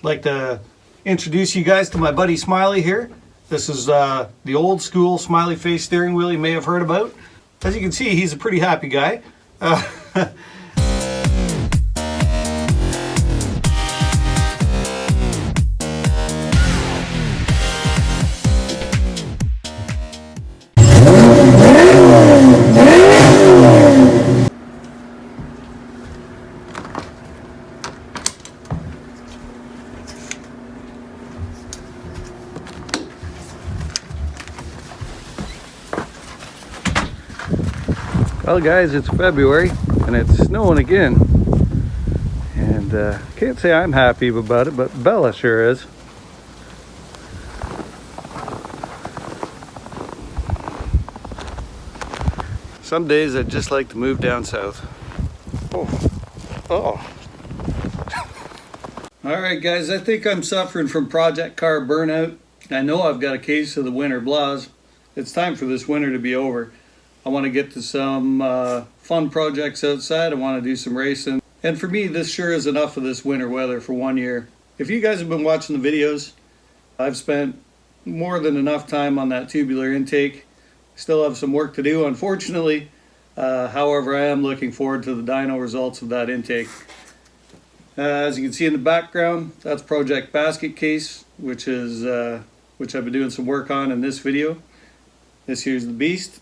like to introduce you guys to my buddy Smiley here. This is the old school smiley face steering wheel you may have heard about. As you can see, he's a pretty happy guy. Well guys, it's February and it's snowing again, and can't say I'm happy about it, but Bella sure is. Some days I'd just like to move down south. Oh. Alright guys, I think I'm suffering from project car burnout. I know I've got a case of the winter blues. It's time for this winter to be over. I want to get to some fun projects outside. I want to do some racing. And for me, this sure is enough of this winter weather for 1 year. If you guys have been watching the videos, I've spent more than enough time on that tubular intake. Still have some work to do, unfortunately. However, I am looking forward to the dyno results of that intake. As you can see in the background, that's Project Basket Case, which I've been doing some work on in this video. This here's the beast.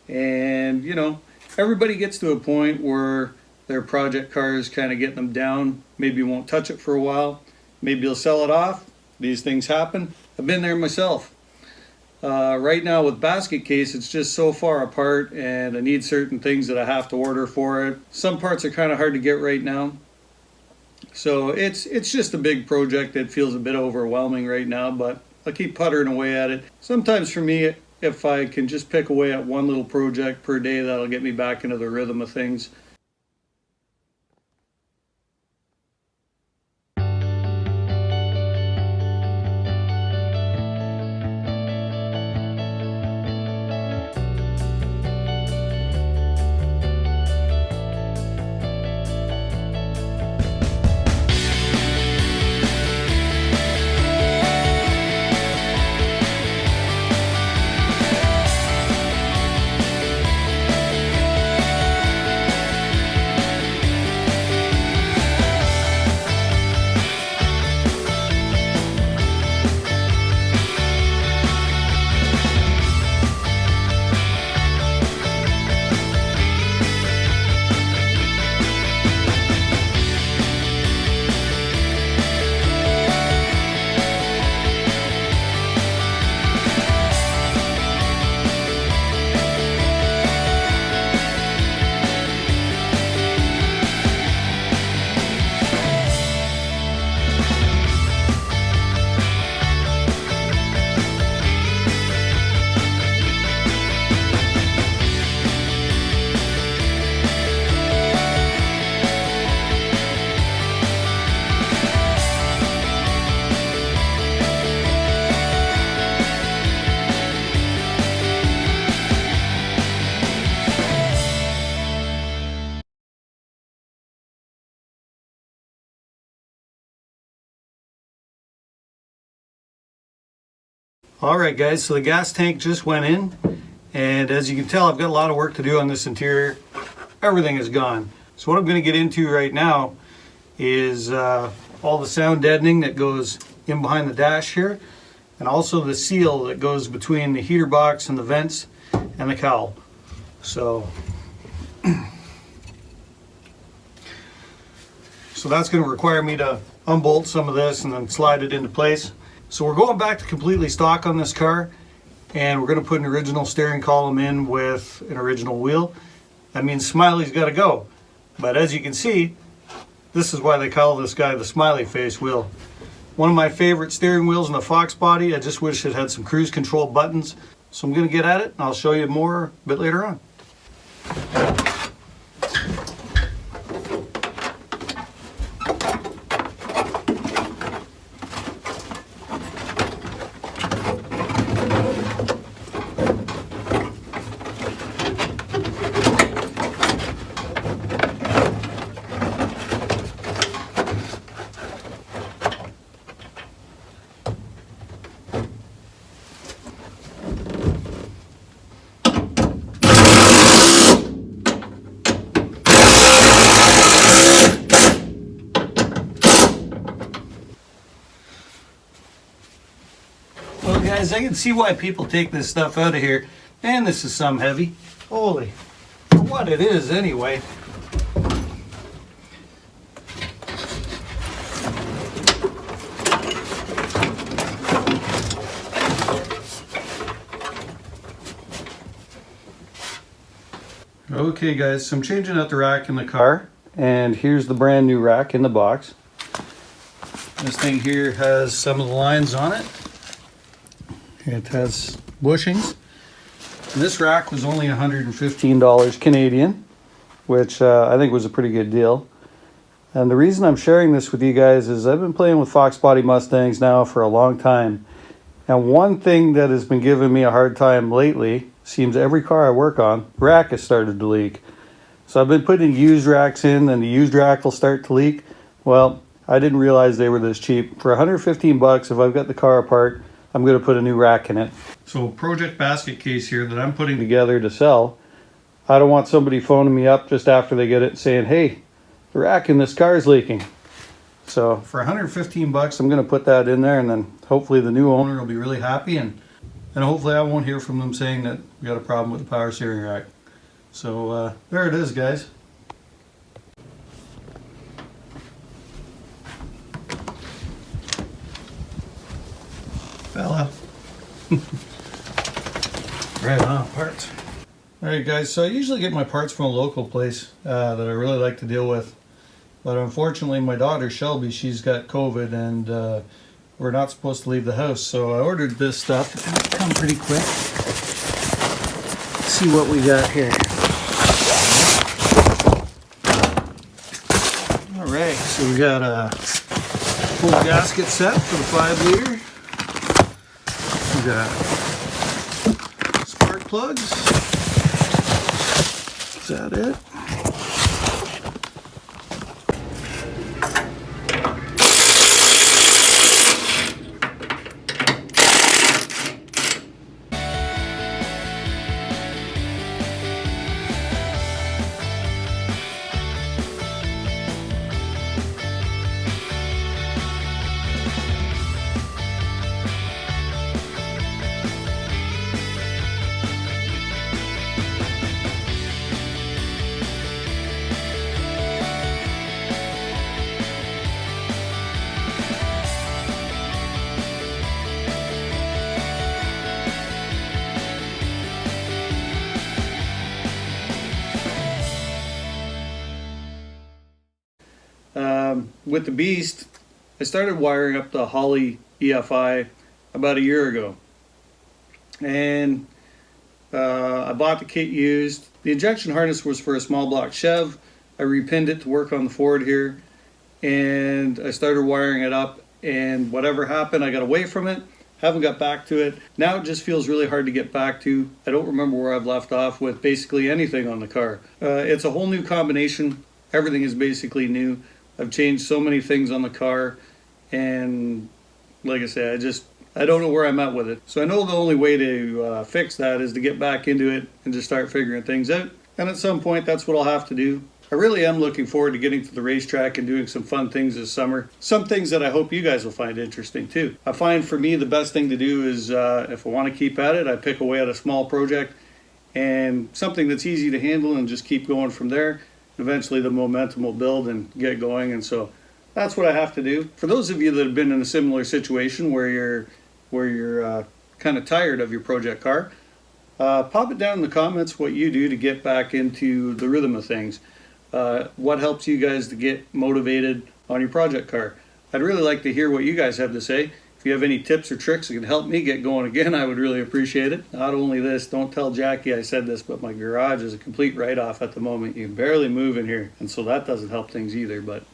And you know, everybody gets to a point where their project car is kind of getting them down. Maybe you won't touch it for a while. Maybe you'll sell it off. These things happen. I've been there myself. Right now with Basket Case, it's just so far apart and I need certain things that I have to order for it. Some parts are kind of hard to get right now. So it's just a big project that feels a bit overwhelming right now, but I'll keep puttering away at it. Sometimes for me, if I can just pick away at one little project per day, that'll get me back into the rhythm of things. Alright guys, so the gas tank just went in, and as you can tell, I've got a lot of work to do on this interior. Everything is gone. So what I'm going to get into right now is all the sound deadening that goes in behind the dash here, and also the seal that goes between the heater box and the vents and the cowl. So that's going to require me to unbolt some of this and then slide it into place. So we're going back to completely stock on this car, and we're going to put an original steering column in with an original wheel. That means Smiley's got to go. But as you can see, this is why they call this guy the smiley face wheel. One of my favorite steering wheels in the Foxbody. I just wish it had some cruise control buttons. So I'm going to get at it, and I'll show you more a bit later on. guys, I can see why people take this stuff out of here. Man, this is some heavy. Holy, for what it is anyway. Okay guys, so I'm changing out the rack in the car, and here's the brand new rack in the box. This thing here has some of the lines on it. It has bushings. And this rack was only $115 Canadian, which I think was a pretty good deal. And the reason I'm sharing this with you guys is I've been playing with Foxbody Mustangs now for a long time. And one thing that has been giving me a hard time lately, seems every car I work on, the rack has started to leak. So I've been putting used racks in, and the used rack will start to leak. Well, I didn't realize they were this cheap. For 115 bucks, if I've got the car apart, I'm going to put a new rack in it. So project basket case here that I'm putting together to sell. I don't want somebody phoning me up just after they get it saying, hey, the rack in this car is leaking. So for 115 bucks, I'm going to put that in there, and then hopefully the new owner will be really happy, and hopefully I won't hear from them saying that we got a problem with the power steering rack. So there it is, guys. Fella. Right on, parts. Alright guys, so I usually get my parts from a local place that I really like to deal with. But unfortunately my daughter Shelby, she's got COVID, and we're not supposed to leave the house. So I ordered this stuff. It's come pretty quick. Let's see what we got here. Alright, so we got a full gasket set for the 5-liter. We got spark plugs. Is that it? With the Beast, I started wiring up the Holley EFI about a year ago, and I bought the kit used. The injection harness was for a small block Chev. I repinned it to work on the Ford here, and I started wiring it up, and whatever happened, I got away from it, haven't got back to it. Now it just feels really hard to get back to. I don't remember where I've left off with basically anything on the car. It's a whole new combination. Everything is basically new. I've changed so many things on the car, and like I said, I don't know where I'm at with it. So I know the only way to fix that is to get back into it and just start figuring things out. And at some point, that's what I'll have to do. I really am looking forward to getting to the racetrack and doing some fun things this summer. Some things that I hope you guys will find interesting too. I find for me the best thing to do is if I want to keep at it, I pick away at a small project and something that's easy to handle and just keep going from there. Eventually the momentum will build and get going, and so that's what I have to do. For those of you that have been in a similar situation where you're kind of tired of your project car, pop it down in the comments what you do to get back into the rhythm of things. What helps you guys to get motivated on your project car. I'd really like to hear what you guys have to say. If you have any tips or tricks that can help me get going again, I would really appreciate it. Not only this, don't tell Jackie I said this, but my garage is a complete write-off at the moment. You can barely move in here, and so that doesn't help things either. But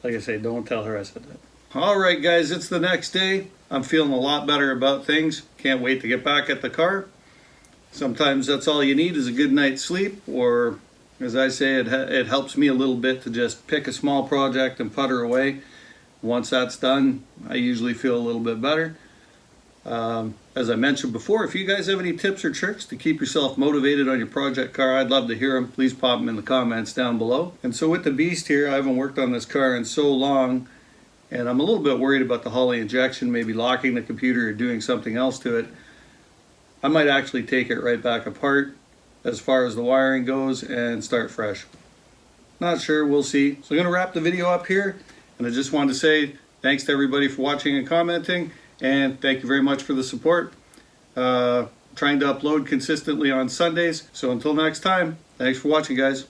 like I say, don't tell her I said that. All right, guys, it's the next day. I'm feeling a lot better about things. Can't wait to get back at the car. Sometimes that's all you need is a good night's sleep, or as I say, it helps me a little bit to just pick a small project and putter away. Once that's done, I usually feel a little bit better. As I mentioned before, if you guys have any tips or tricks to keep yourself motivated on your project car, I'd love to hear them. Please pop them in the comments down below. And so with the Beast here, I haven't worked on this car in so long, and I'm a little bit worried about the Holley injection, maybe locking the computer or doing something else to it. I might actually take it right back apart as far as the wiring goes and start fresh. Not sure, we'll see. So I'm going to wrap the video up here, and I just wanted to say thanks to everybody for watching and commenting, and thank you very much for the support. Trying to upload consistently on Sundays, so until next time, thanks for watching, guys.